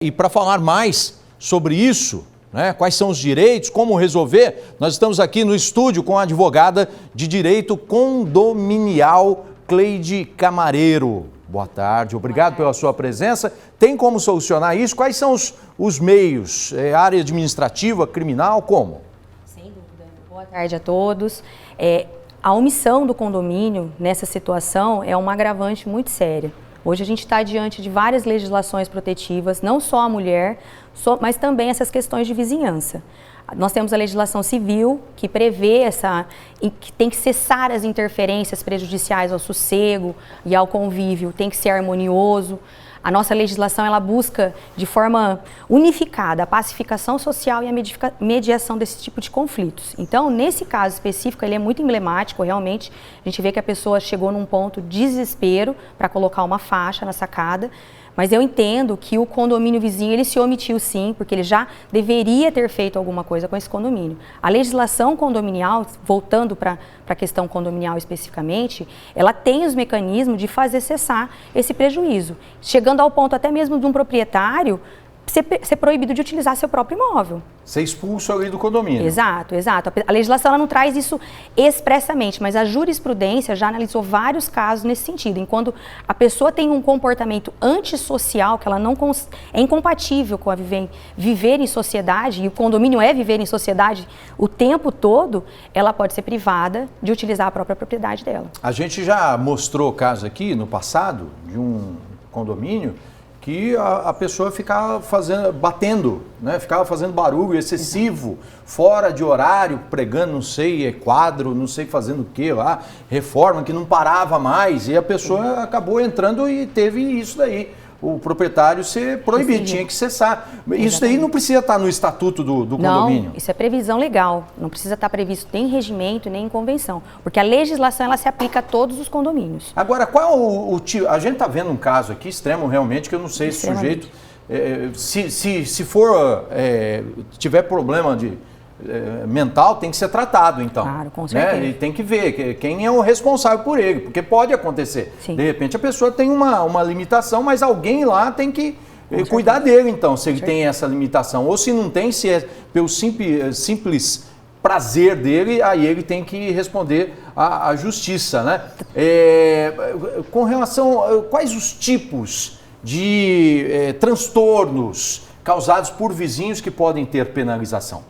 E para falar mais sobre isso, né, quais são os direitos, como resolver, nós estamos aqui no estúdio com a advogada de direito condominial, Cleide Camareiro. Boa tarde, obrigado pela sua presença. Tem como solucionar isso? Quais são os meios? Área administrativa, criminal, como? Sem dúvida. Boa tarde a todos. A omissão do condomínio nessa situação é uma agravante muito séria. Hoje a gente está diante de várias legislações protetivas, não só a mulher, mas também essas questões de vizinhança. Nós temos a legislação civil, que prevê que tem que cessar as interferências prejudiciais ao sossego e ao convívio, tem que ser harmonioso. A nossa legislação, ela busca de forma unificada a pacificação social e a mediação desse tipo de conflitos. Então, nesse caso específico, ele é muito emblemático, realmente. A gente vê que a pessoa chegou num ponto de desespero para colocar uma faixa na sacada, mas eu entendo que o condomínio vizinho, ele se omitiu sim, porque ele já deveria ter feito alguma coisa com esse condomínio. A legislação condominial, voltando para a questão condominial especificamente, ela tem os mecanismos de fazer cessar esse prejuízo, chegando ao ponto até mesmo de um proprietário ser proibido de utilizar seu próprio imóvel. Ser expulso ali do condomínio. Exato, exato. A legislação ela não traz isso expressamente, mas a jurisprudência já analisou vários casos nesse sentido. Enquanto a pessoa tem um comportamento antissocial, que ela não é incompatível com a viver em sociedade, e o condomínio é viver em sociedade o tempo todo, ela pode ser privada de utilizar a própria propriedade dela. A gente já mostrou casos aqui no passado de um condomínio que a pessoa ficava batendo, né? Ficava fazendo barulho excessivo, fora de horário, pregando, não sei, quadro, não sei fazendo o que lá, reforma que não parava mais, e a pessoa acabou entrando e teve isso daí. O proprietário ser proibido, tinha que cessar. Isso daí não precisa estar no estatuto do condomínio? Não, isso é previsão legal. Não precisa estar previsto nem em regimento, nem em convenção. Porque a legislação, ela se aplica a todos os condomínios. Agora, qual o tipo... A gente está vendo um caso aqui extremo, realmente, que eu não sei se o sujeito... Se tiver problema mental, tem que ser tratado, então. Claro, com certeza. Né? E tem que ver quem é o responsável por ele, porque pode acontecer. Sim. De repente a pessoa tem uma limitação, mas alguém lá tem que cuidar dele, então, se ele tem essa limitação. Ou se não tem, se é pelo simples prazer dele, aí ele tem que responder à justiça, né? Com relação... Quais os tipos de transtornos causados por vizinhos que podem ter penalização?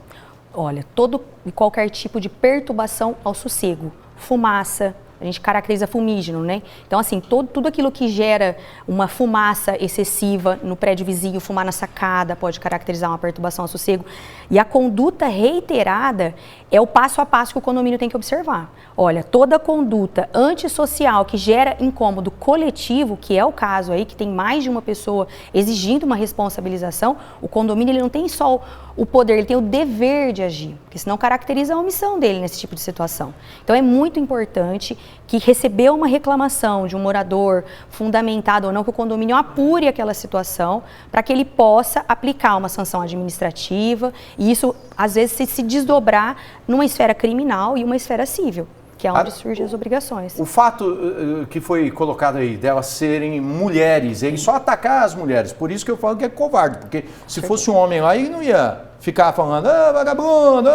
Olha, todo e qualquer tipo de perturbação ao sossego, fumaça, a gente caracteriza fumígeno, né? Então, assim, tudo aquilo que gera uma fumaça excessiva no prédio vizinho, fumar na sacada, pode caracterizar uma perturbação ao sossego. E a conduta reiterada é o passo a passo que o condomínio tem que observar. Olha, toda conduta antissocial que gera incômodo coletivo, que é o caso aí, que tem mais de uma pessoa exigindo uma responsabilização, o condomínio ele não tem só o poder, ele tem o dever de agir, porque senão caracteriza a omissão dele nesse tipo de situação. Então é muito importante que recebeu uma reclamação de um morador, fundamentada ou não, que o condomínio apure aquela situação para que ele possa aplicar uma sanção administrativa e isso, às vezes, se desdobrar numa esfera criminal e uma esfera civil, que é onde surgem as obrigações. O fato que foi colocado aí, delas serem mulheres, ele só atacar as mulheres, por isso que eu falo que é covarde, porque se fosse um homem lá, ele não ia ficar falando, vagabundo,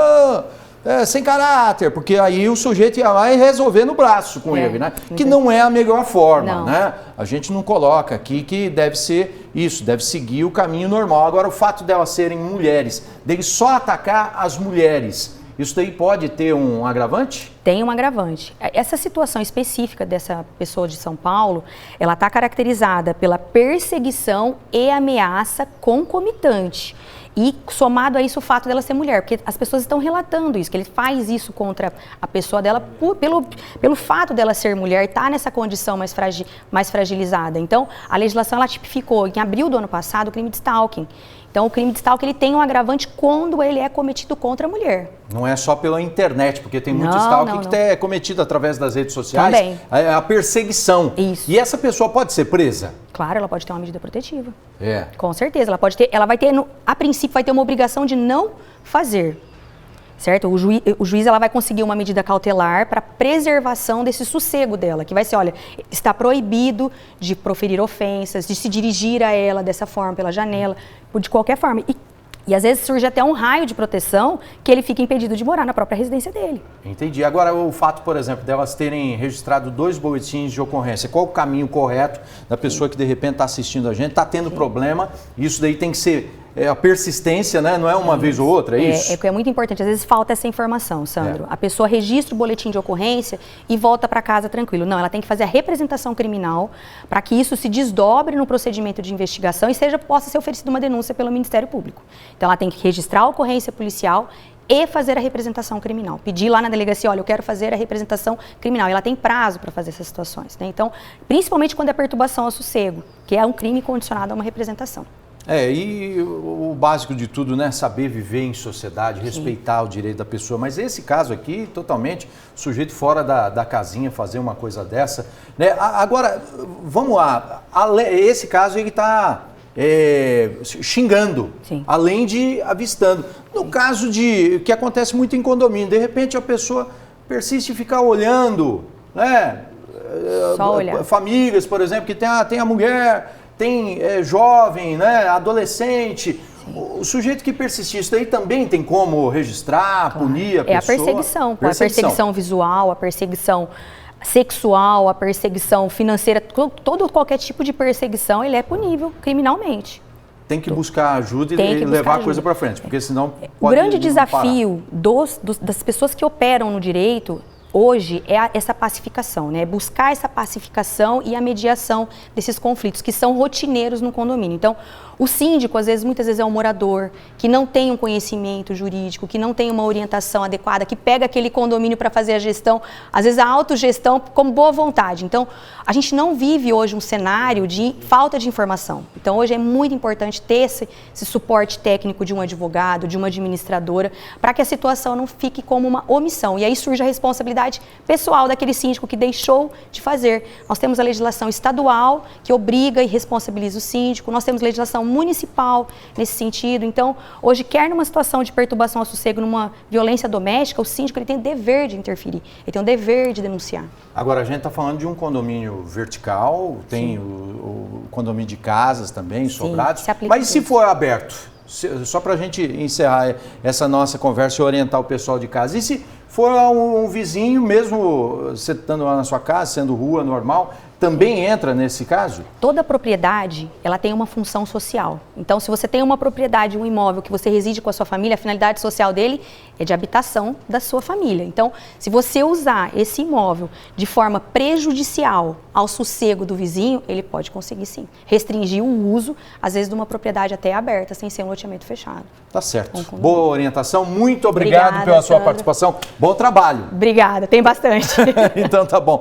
sem caráter, porque aí o sujeito ia lá e resolver no braço com ele, né? Que não é a melhor forma, né? A gente não coloca aqui que deve ser isso, deve seguir o caminho normal. Agora, o fato delas serem mulheres, dele só atacar as mulheres, isso daí pode ter um agravante? Tem um agravante. Essa situação específica dessa pessoa de São Paulo, ela está caracterizada pela perseguição e ameaça concomitante. E somado a isso o fato dela ser mulher, porque as pessoas estão relatando isso, que ele faz isso contra a pessoa dela pelo fato dela ser mulher, estar nessa condição mais fragilizada. Então, a legislação ela tipificou em abril do ano passado o crime de stalking. Então, o crime de stalking ele tem um agravante quando ele é cometido contra a mulher. Não é só pela internet, porque tem muito stalking que é cometido através das redes sociais. Também. A perseguição. Isso. E essa pessoa pode ser presa? Claro, ela pode ter uma medida protetiva. Com certeza. Ela vai ter, a princípio, vai ter uma obrigação de não fazer. certo? O juiz ela vai conseguir uma medida cautelar para preservação desse sossego dela, que vai ser, olha, está proibido de proferir ofensas, de se dirigir a ela dessa forma, pela janela, de qualquer forma. E às vezes surge até um raio de proteção que ele fica impedido de morar na própria residência dele. Entendi. Agora, o fato, por exemplo, delas terem registrado 2 boletins de ocorrência, qual o caminho correto da pessoa que de repente está assistindo a gente, está tendo problema, isso daí tem que ser a persistência, né? Não é uma vez ou outra, é isso? É muito importante, às vezes falta essa informação, Sandro. A pessoa registra o boletim de ocorrência e volta para casa tranquilo. Não, ela tem que fazer a representação criminal para que isso se desdobre no procedimento de investigação e possa ser oferecida uma denúncia pelo Ministério Público. Então ela tem que registrar a ocorrência policial e fazer a representação criminal. Pedir lá na delegacia, olha, eu quero fazer a representação criminal. E ela tem prazo para fazer essas situações, né? Então, principalmente quando é perturbação ao sossego, que é um crime condicionado a uma representação. E o básico de tudo, né? Saber viver em sociedade, respeitar o direito da pessoa. Mas esse caso aqui, totalmente, sujeito fora da casinha fazer uma coisa dessa, né? Agora, vamos lá. Esse caso ele está xingando, sim, além de avistando. No caso que acontece muito em condomínio, de repente a pessoa persiste em ficar olhando, né? Só olhar. Famílias, por exemplo, que tem a mulher, tem jovem, né, adolescente. Sim. O sujeito que persistir, isso daí também tem como registrar, claro, punir a pessoa? É a perseguição, a perseguição visual, a perseguição sexual, a perseguição financeira, qualquer tipo de perseguição, ele é punível criminalmente. Tem que buscar ajuda e levar a coisa para frente, porque senão pode. O grande desafio das pessoas que operam no direito hoje é essa pacificação, né? Buscar essa pacificação e a mediação desses conflitos que são rotineiros no condomínio. Então, o síndico, muitas vezes é um morador que não tem um conhecimento jurídico, que não tem uma orientação adequada, que pega aquele condomínio para fazer a gestão, às vezes a autogestão com boa vontade. Então, a gente não vive hoje um cenário de falta de informação. Então, hoje é muito importante ter esse suporte técnico de um advogado, de uma administradora, para que a situação não fique como uma omissão. E aí surge a responsabilidade pessoal daquele síndico que deixou de fazer. Nós temos a legislação estadual que obriga e responsabiliza o síndico, nós temos legislação municipal nesse sentido. Então, hoje, quer numa situação de perturbação ao sossego, numa violência doméstica, o síndico ele tem o dever de interferir, ele tem o dever de denunciar. Agora, a gente está falando de um condomínio vertical, tem o condomínio de casas também, sobrados, mas se for aberto, só para a gente encerrar essa nossa conversa e orientar o pessoal de casa, e se for um vizinho, mesmo você estando lá na sua casa, sendo rua normal, também entra nesse caso? Toda propriedade, ela tem uma função social. Então, se você tem uma propriedade, um imóvel que você reside com a sua família, a finalidade social dele é de habitação da sua família. Então, se você usar esse imóvel de forma prejudicial ao sossego do vizinho, ele pode conseguir sim restringir o uso, às vezes, de uma propriedade até aberta, sem ser um loteamento fechado. Tá certo. Boa orientação. Muito obrigado pela sua participação. Bom trabalho. Obrigada, tem bastante. Então tá bom.